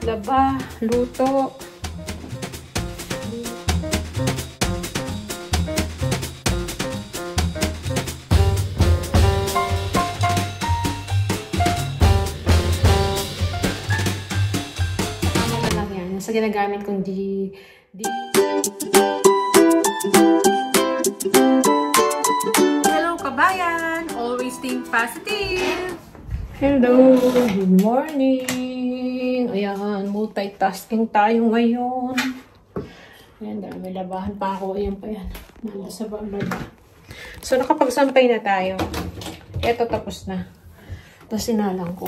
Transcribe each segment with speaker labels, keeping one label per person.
Speaker 1: laba, luto. Tama na lang yan. Sa ginagamit kong Hello kabayan! Always think positive! Hello! Good morning! Ayan, multitasking tayo ngayon. Ayan, may labahan pa ako. Ayan pa yan. Nanda sa baba. So, nakapagsampay na tayo. Ito, tapos na. Tapos, sinalang ko.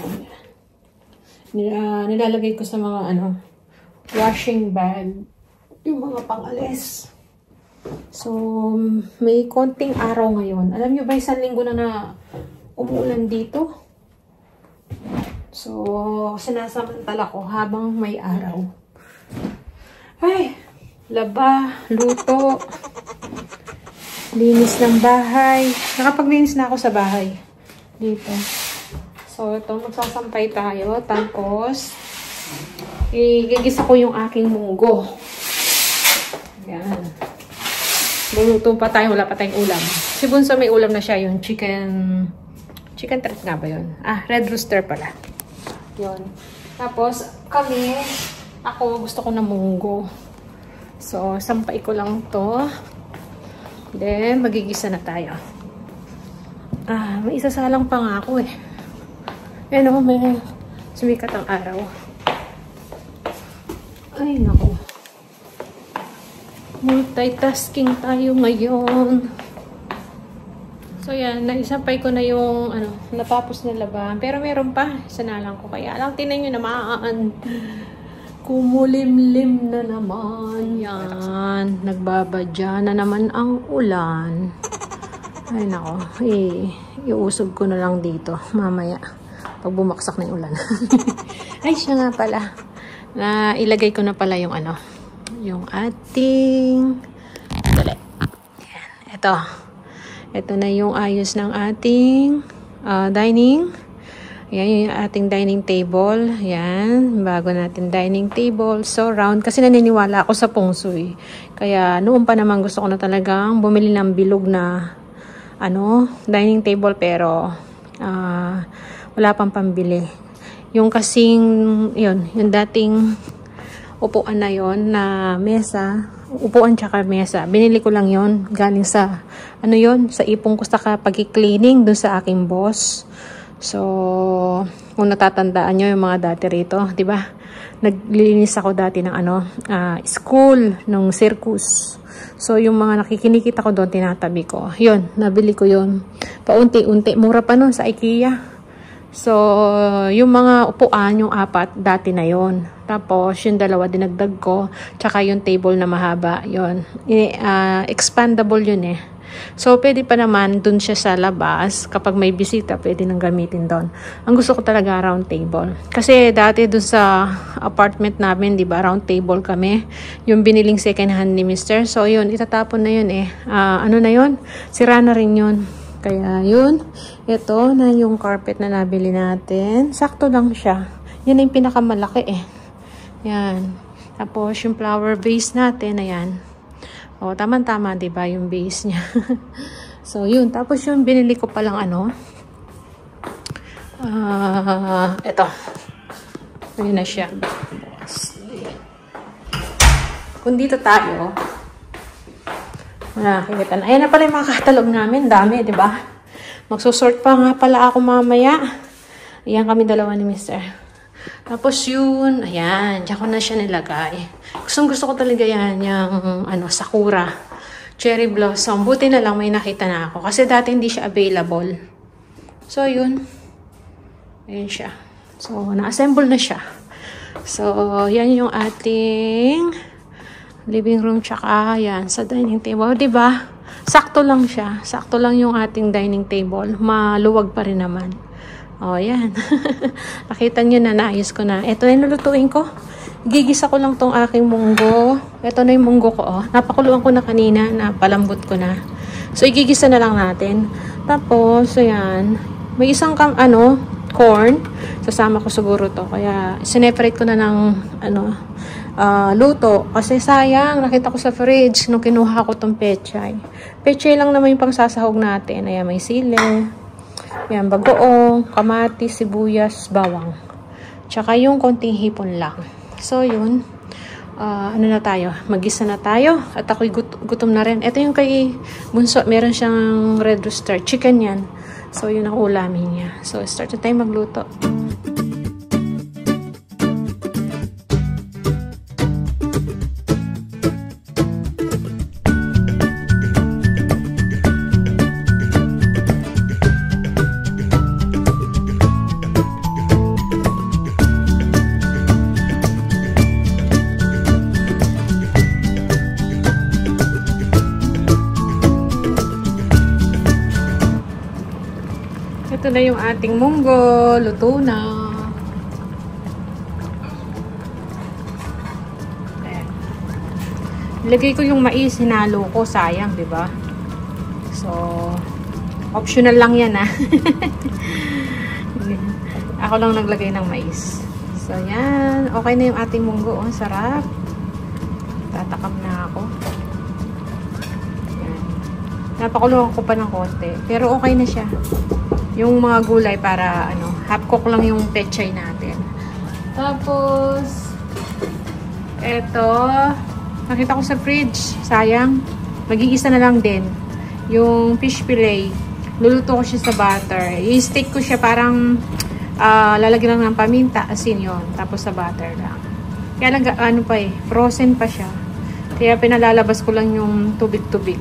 Speaker 1: Nilalagay ko sa mga, washing bag. Yung mga pangalis. So, may konting araw ngayon. Alam nyo ba, isang linggo na umuulan dito? So, sinasamantala ko habang may araw. Ay, laba, luto, linis ng bahay. Nakapaglinis na ako sa bahay. Dito. So, ito, magsasampay tayo. Tapos, igigisa ko yung aking munggo. Yan. Luluto pa tayo, wala pa tayong ulam. Si Bunso may ulam na siya, yung chicken treat nga ba yun? Ah, red rooster pala. Yun. Tapos, ako gusto ko ng munggo. So, sampay ko lang to. Then, magigisa na tayo. Ah, may isasalang pa nga ako eh. Ayan o, may sumikat ang araw. Ay, naku. Multitasking tayo ngayon. So, yan. Naisampay ko na yung, natapos na labahan. Pero meron pa. Isa na lang ko. Kaya lang, tinan nyo naman. Kumulimlim na naman. Yan. Nagbabadya na naman ang ulan. Ay, nako. Iusog ko na lang dito. Mamaya. Pag bumaksak na yung ulan. Ay, siya nga pala. Ilagay ko na pala yung yung ating dali. Yan. Ito na yung ayos ng ating dining. Ayan yung ating dining table. Ayan. Bago natin dining table. So, round. Kasi naniniwala ako sa feng shui. Kaya, noon pa naman gusto ko na talagang bumili ng bilog na dining table. Pero, wala pang pambili. Yung kasing, yung dating upuan na yon na mesa, upuan tsaka mesa. Binili ko lang yon galing sa, sa ipong ko sa pag-cleaning dun sa aking boss. So, kung natatandaan nyo yung mga dati rito, di ba? Naglilinis ako dati ng school, nung circus. So, yung mga nakikinikita ko doon, tinatabi ko. Yun, nabili ko yun. Paunti-unti, mura pa nun sa IKEA. So, yung mga upuan, yung 4, dati na yon. Tapos, yung 2 dinagdag ko. Tsaka yung table na mahaba, yon. Expandable yun eh. So, pwede pa naman dun siya sa labas. Kapag may bisita, pwede nang gamitin doon. Ang gusto ko talaga round table. Kasi dati dun sa apartment namin, di ba, round table kami. Yung biniling second hand ni Mr. So, yun, itatapon na yun eh. Na yun? Sira na rin yun. Kaya yun, ito na yung carpet na nabili natin. Sakto lang siya. Yan yung pinakamalaki eh. Yan. Tapos yung flower vase natin, ayan. O, tama-tama, diba, yung base niya. So, yun. Tapos yung binili ko palang ito. Ayun na siya. Kung dito tayo, nakikita na. Ayan na pala yung mga katalog namin. Dami, di ba? Magsusort pa nga pala ako mamaya. Ayan kami dalawa ni Mr. Tapos yun, ayan. Diyan ko na siya nilagay. Gusto ko talaga yan. Yung, sakura. Cherry blossom. Buti na lang may nakita na ako. Kasi dati hindi siya available. So, yun. Ayan siya. So, na-assemble na siya. So, yan yung ating living room, tsaka yan sa dining table. Diba? Sakto lang siya. Sakto lang yung ating dining table. Maluwag pa rin naman. O, yan. Nakita nyo na, naayos ko na. Ito yung lulutuin ko. Gigisa ko lang tong aking munggo. Ito na yung munggo ko, oh. Napakuluan ko na kanina. Napalambot ko na. So, igigisa na lang natin. Tapos, ayan. May isang corn. Sasama ko siguro to. Kaya, sineparate ko na ng, luto. Kasi sayang, nakita ko sa fridge nung kinuha ko tong pechay. Pechay lang naman yung pang sasahog natin. Ayan, may sili. Ayan, bagoong, kamatis, sibuyas, bawang. Tsaka yung konting hipon lang. So, yun. Na tayo? Mag-isa na tayo. At ako'y gutom na rin. Ito yung kay Bunso. Meron siyang red rooster. Chicken yan. So, yun ang ulamin niya. So, start na tayo magluto. Ito na yung ating munggo. Luto na. Ayan. Ilagay ko yung mais. Hinalo ko. Sayang, diba? So, optional lang yan, ha? Ako lang naglagay ng mais. So, yan. Okay na yung ating munggo. Oh, sarap. Tatakam na ako. Ayan. Napakulong ko pa ng konti. Pero okay na siya. Yung mga gulay para half cook lang yung pechay natin. Tapos eto, nakita ko sa fridge, sayang. Mag-iisa na lang din. Yung fish fillet, luluto ko siya sa butter. I-steak ko siya parang lalagyan lang ng paminta, asin yun. Tapos sa butter lang. Kaya lang frozen pa siya. Kaya pinalalabas ko lang yung tubig-tubig.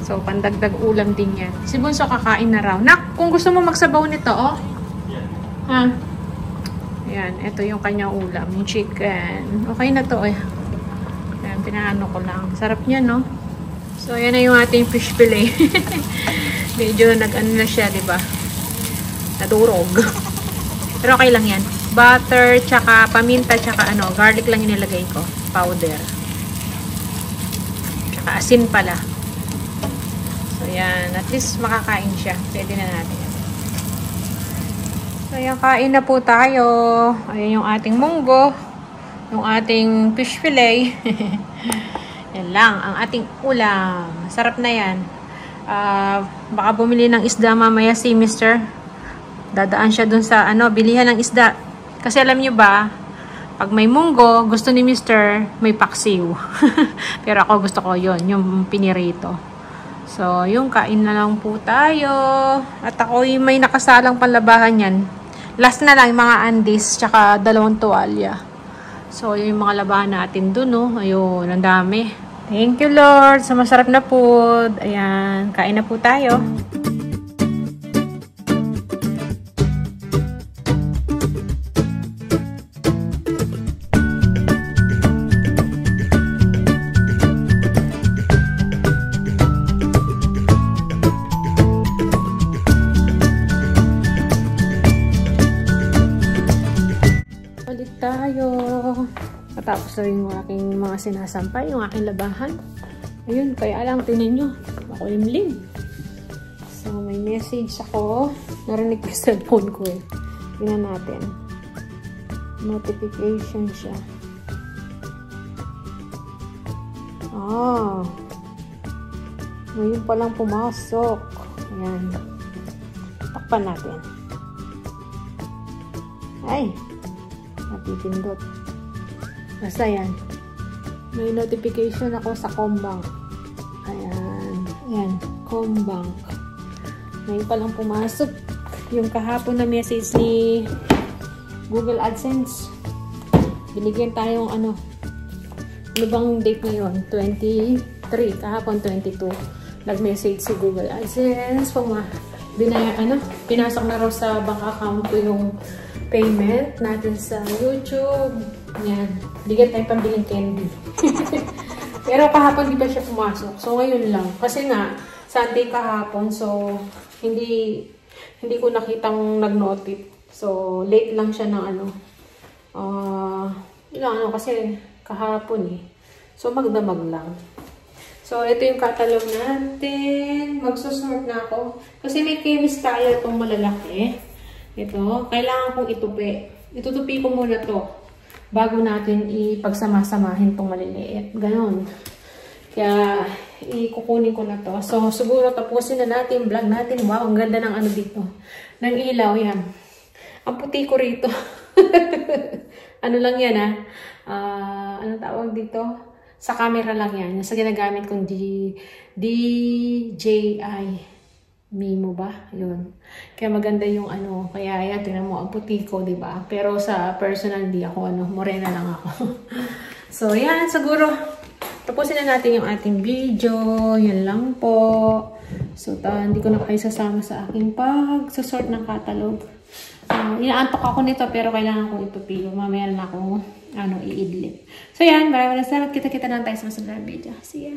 Speaker 1: So, pandagdag ulam din yan. Si Bunso kakain na raw. Nak, kung gusto mo magsabaw nito, oh. Ha? Ayan, ito yung kanyang ulam. Yung chicken. Okay na to, eh. Ayan, pinaano ko lang. Sarap niya, no? So, ayan na yung ating fish fillet. Medyo nag-ano na siya, diba? Nadurog. Pero okay lang yan. Butter, tsaka paminta, tsaka garlic lang yung nilagay ko. Powder. Tsaka asin pala. So, yan. At least makakain siya. Pwede na natin. So, yan. Kain na po tayo. Ayan yung ating munggo. Yung ating fish fillet. Yan lang. Ang ating ulam. Sarap na yan. Baka bumili ng isda mamaya si Mr. Dadaan siya dun sa bilihan ng isda. Kasi alam nyo ba, pag may munggo, gusto ni Mr. may paksiw. Pero ako gusto ko yon, yung pinirito. So, yung kain na lang po tayo. At ako may nakasalang panlabahan yan. Last na lang, yung mga andis, tsaka 2 tuwalya. So, yung mga labahan natin dun, no? Ayun, ang dami. Thank you, Lord, sa masarap na food. Ayan, kain na po tayo. Tapos na yung aking mga sinasampay, yung aking labahan. Ayun, kaya lang, tingnan nyo. Makulimlim. So, may message ako. Narinig ko sa cellphone ko eh. Tingnan natin. Notification siya. Ngayon palang pumasok. Ayan. Takpan natin. Ay! Napipindot. Basta yan. May notification ako sa Combank. Ayan. Ayan. Combank. Ngayon palang pumasok. Yung kahapon na message ni Google AdSense. Binigyan tayong ano bang date ngayon? 23. Kahapon 22. Nag-message si Google AdSense. Pinasok na raw sa bank account ko yung payment natin sa YouTube. Yan. Bigyan tayo pambiling candy. Pero kahapon di pa siya pumasok. So, ngayon lang. Kasi nga, Sunday kahapon. So, hindi ko nakitang nag-notif. So, late lang siya ng kasi kahapon eh. So, magdamag lang. So, ito yung catalog natin. Magsusort na ako. Kasi may chemist tayo itong malalaki. Ito, kailangan kong itupi. Itutupi ko muna to bago natin ipagsama-samahin tong maliliit. Ganon. Kaya, ikukunin ko na to. So, siguro tapusin na natin yung vlog natin. Wow, ang ganda ng ano dito. Ng ilaw, yan. Ang puti ko rito. Ano lang yan, ha? Ano tawag dito? Sa camera lang yan. Sa ginagamit kong DJI Mimo ba? Yun. Kaya maganda yung ano. Kaya yan, tingnan mo, ang puti ko, diba? Pero sa personal, di ako, morena lang ako. So, yan, siguro, tapusin na natin yung ating video. Yan lang po. So, hindi ko na kayo sasama sa aking pag-sort ng catalog. Inaantok ako nito, pero kailangan kong itupi. Mamaya na akong, iidlip. So, yan, maraming salamat. Kita-kita na tayo sa masunod na video. See ya!